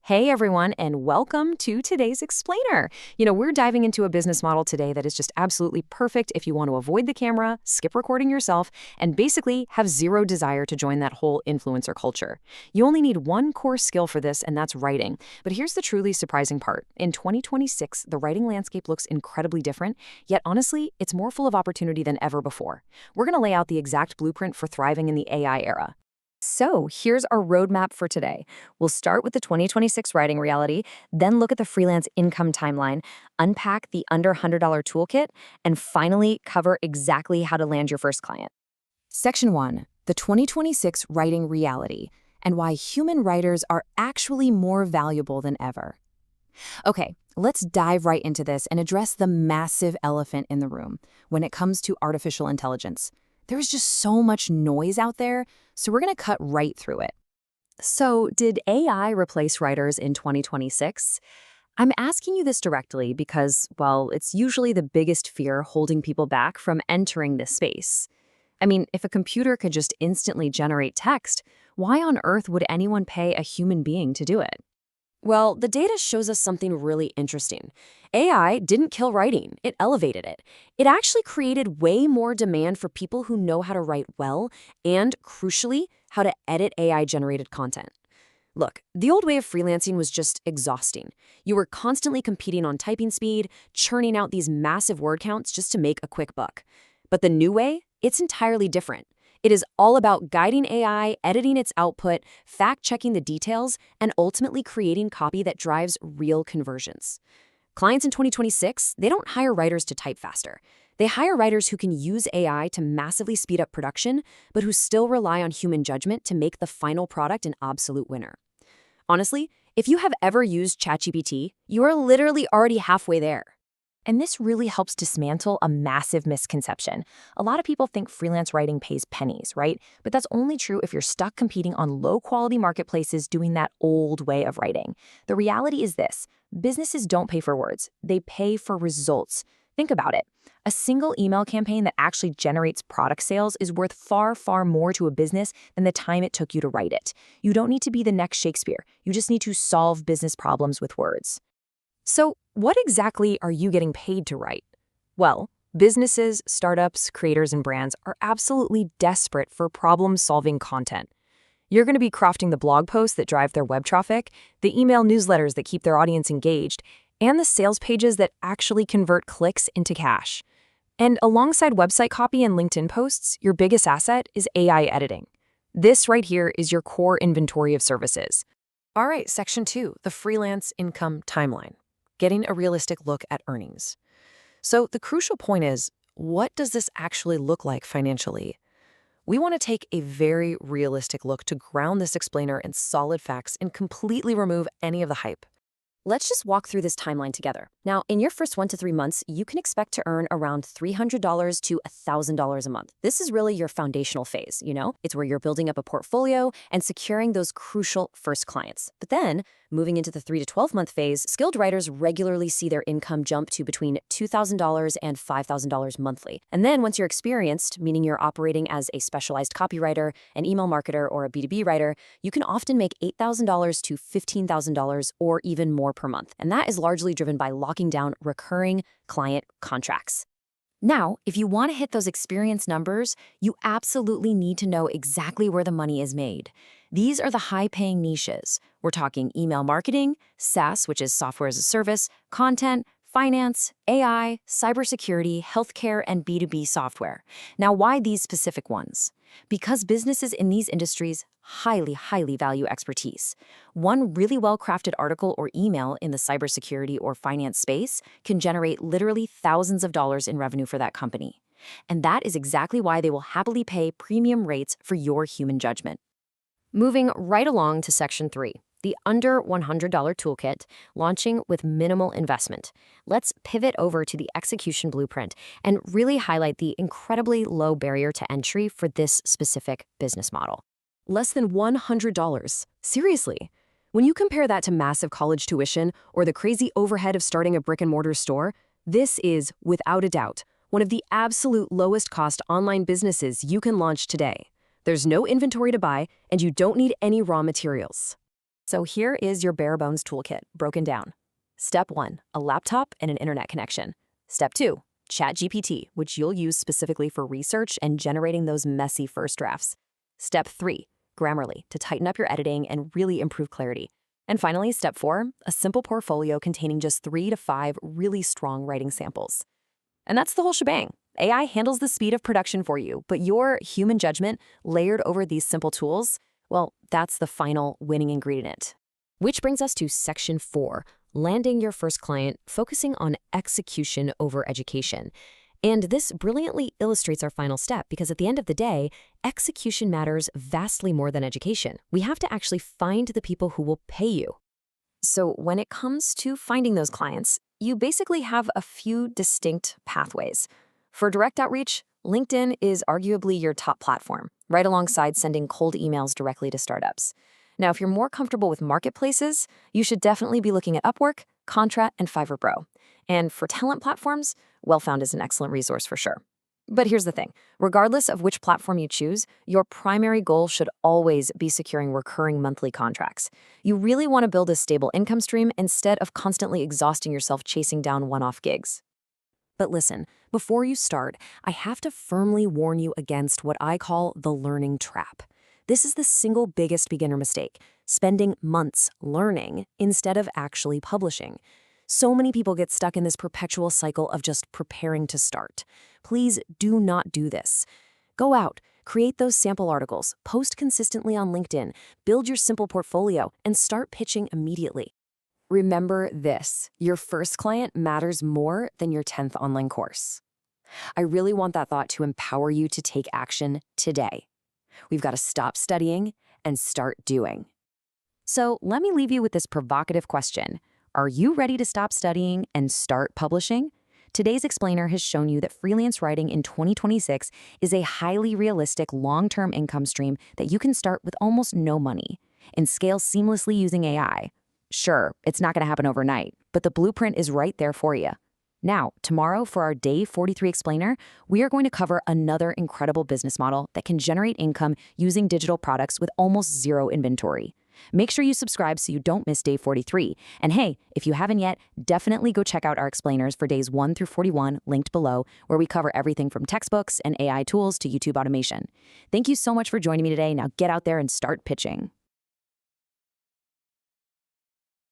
Hey everyone, and welcome to today's Explainer. We're diving into a business model today that is just absolutely perfect if you want to avoid the camera, skip recording yourself, and basically have zero desire to join that whole influencer culture. You only need one core skill for this, and that's writing. But here's the truly surprising part. In 2026, the writing landscape looks incredibly different, yet honestly, it's more full of opportunity than ever before. We're going to lay out the exact blueprint for thriving in the AI era. So here's our roadmap for today. We'll start with the 2026 writing reality, then look at the freelance income timeline, unpack the under $100 toolkit, and finally cover exactly how to land your first client. Section 1, the 2026 writing reality, and why human writers are actually more valuable than ever. Okay, let's dive right into this and address the massive elephant in the room when it comes to artificial intelligence. There's just so much noise out there, so we're going to cut right through it. So, did AI replace writers in 2026? I'm asking you this directly because, well, it's usually the biggest fear holding people back from entering this space. I mean, if a computer could just instantly generate text, why on earth would anyone pay a human being to do it? Well, the data shows us something really interesting. AI didn't kill writing, it elevated it. It actually created way more demand for people who know how to write well and, crucially, how to edit AI-generated content. Look, the old way of freelancing was just exhausting. You were constantly competing on typing speed, churning out these massive word counts just to make a quick buck. But the new way, it's entirely different. It is all about guiding AI, editing its output, fact-checking the details, and ultimately creating copy that drives real conversions. Clients in 2026, they don't hire writers to type faster. They hire writers who can use AI to massively speed up production, but who still rely on human judgment to make the final product an absolute winner. Honestly, if you have ever used ChatGPT, you are literally already halfway there. And this really helps dismantle a massive misconception. A lot of people think freelance writing pays pennies, right? But that's only true if you're stuck competing on low-quality marketplaces doing that old way of writing. The reality is this: businesses don't pay for words, they pay for results. Think about it. A single email campaign that actually generates product sales is worth far, far more to a business than the time it took you to write it. You don't need to be the next Shakespeare. You just need to solve business problems with words. So, what exactly are you getting paid to write? Well, businesses, startups, creators, and brands are absolutely desperate for problem-solving content. You're going to be crafting the blog posts that drive their web traffic, the email newsletters that keep their audience engaged, and the sales pages that actually convert clicks into cash. And alongside website copy and LinkedIn posts, your biggest asset is AI editing. This right here is your core inventory of services. All right, Section 2, the freelance income timeline. Getting a realistic look at earnings. So the crucial point is, what does this actually look like financially? We want to take a very realistic look to ground this explainer in solid facts and completely remove any of the hype. Let's just walk through this timeline together. Now, in your first 1 to 3 months, you can expect to earn around $300 to $1,000 a month. This is really your foundational phase, It's where you're building up a portfolio and securing those crucial first clients. But then, moving into the 3 to 12-month phase, skilled writers regularly see their income jump to between $2,000 and $5,000 monthly. And then once you're experienced, meaning you're operating as a specialized copywriter, an email marketer, or a B2B writer, you can often make $8,000 to $15,000 or even more per month. And that is largely driven by locking down recurring client contracts. Now, if you want to hit those experience numbers, you absolutely need to know exactly where the money is made. These are the high-paying niches. We're talking email marketing, SaaS, which is software as a service, content, finance, AI, cybersecurity, healthcare, and B2B software. Now, why these specific ones? Because businesses in these industries highly value expertise. One really well-crafted article or email in the cybersecurity or finance space can generate literally thousands of dollars in revenue for that company. And that is exactly why they will happily pay premium rates for your human judgment. Moving right along to Section 3, the under $100 toolkit, launching with minimal investment. Let's pivot over to the execution blueprint and really highlight the incredibly low barrier to entry for this specific business model. Less than $100. Seriously. When you compare that to massive college tuition or the crazy overhead of starting a brick-and-mortar store, this is, without a doubt, one of the absolute lowest cost online businesses you can launch today. There's no inventory to buy, and you don't need any raw materials. So here is your bare bones toolkit broken down. Step 1, a laptop and an internet connection. Step 2, ChatGPT, which you'll use specifically for research and generating those messy first drafts. Step 3, Grammarly, to tighten up your editing and really improve clarity. And finally, step 4, a simple portfolio containing just 3 to 5 really strong writing samples. And that's the whole shebang. AI handles the speed of production for you, but your human judgment layered over these simple tools, well, that's the final winning ingredient. Which brings us to section 4, landing your first client, focusing on execution over education. And this brilliantly illustrates our final step because at the end of the day, execution matters vastly more than education. We have to actually find the people who will pay you. So when it comes to finding those clients, you basically have a few distinct pathways. For direct outreach, LinkedIn is arguably your top platform, right alongside sending cold emails directly to startups. Now, if you're more comfortable with marketplaces, you should definitely be looking at Upwork, Contra, and Fiverr Pro. And for talent platforms, Wellfound is an excellent resource for sure. But here's the thing. Regardless of which platform you choose, your primary goal should always be securing recurring monthly contracts. You really want to build a stable income stream instead of constantly exhausting yourself chasing down one-off gigs. But listen, before you start, I have to firmly warn you against what I call the learning trap. This is the single biggest beginner mistake, spending months learning instead of actually publishing. So many people get stuck in this perpetual cycle of just preparing to start. Please do not do this. Go out, create those sample articles, post consistently on LinkedIn, build your simple portfolio, and start pitching immediately. Remember this, your first client matters more than your 10th online course. I really want that thought to empower you to take action today. We've got to stop studying and start doing. So let me leave you with this provocative question. Are you ready to stop studying and start publishing? Today's explainer has shown you that freelance writing in 2026 is a highly realistic long-term income stream that you can start with almost no money and scale seamlessly using AI. Sure, it's not going to happen overnight, but the blueprint is right there for you. Now, tomorrow for our Day 43 Explainer, we are going to cover another incredible business model that can generate income using digital products with almost zero inventory. Make sure you subscribe so you don't miss Day 43. And hey, if you haven't yet, definitely go check out our explainers for Days 1 through 41, linked below, where we cover everything from textbooks and AI tools to YouTube automation. Thank you so much for joining me today. Now get out there and start pitching.